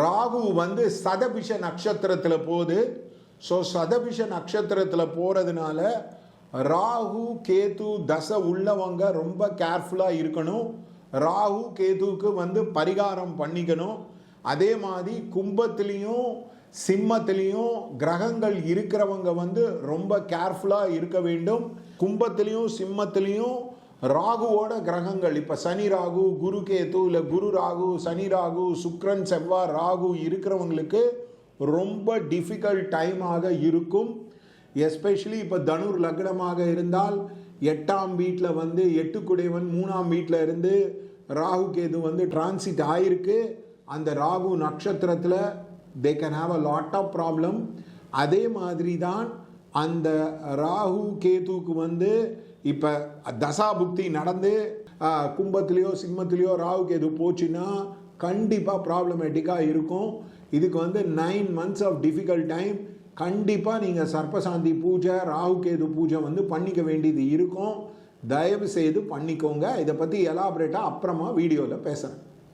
ராகு வந்து சதபிஷ நட்சத்திரத்தில் போகுது. ஸோ சதபிஷ நட்சத்திரத்தில் போகிறதுனால ராகு கேது தசை உள்ளவங்க ரொம்ப கேர்ஃபுல்லாக இருக்கணும். ராகு கேதுவுக்கு வந்து பரிகாரம் பண்ணிக்கணும். அதே மாதிரி கும்பத்திலையும் சிம்மத்திலையும் கிரகங்கள் இருக்கிறவங்க வந்து ரொம்ப கேர்ஃபுல்லாக இருக்க வேண்டும். கும்பத்திலையும் சிம்மத்திலையும் ராகுவோட கிரகங்கள், இப்போ சனி ராகு, குரு கேது, இல்லை குரு ராகு, சனி ராகு, சுக்ரன் செவ்வாய் ராகு இருக்கிறவங்களுக்கு ரொம்ப டிஃபிகல்ட் டைமாக இருக்கும். எஸ்பெஷலி இப்போ தனுர் லக்னமாக இருந்தால் 8ஆம் வீட்டில் வந்து 8 குடைவன் 3ஆம் வீட்டில் இருந்து ராகு கேது வந்து டிரான்சிட் ஆயிருக்கு. அந்த ராகு நட்சத்திரத்தில் they can have a lot of problem. அதே மாதிரி தான் அந்த ராகு கேதுவுக்கு வந்து இப்போ தசாபுக்தி நடந்து கும்பத்திலேயோ சிம்மத்திலேயோ ராகு கேது போச்சுன்னா கண்டிப்பாக ப்ராப்ளமேட்டிக்காக இருக்கும். இதுக்கு வந்து 9 months ஆஃப் டிஃபிகல்ட் டைம். கண்டிப்பாக நீங்கள் சர்ப்பசாந்தி பூஜை, ராகு கேது பூஜை வந்து பண்ணிக்க வேண்டியது இருக்கும். தயவு செய்து பண்ணிக்கோங்க. இதை பற்றி எலாபரேட்டாக அப்புறமா வீடியோவில் பேசுகிறேன்.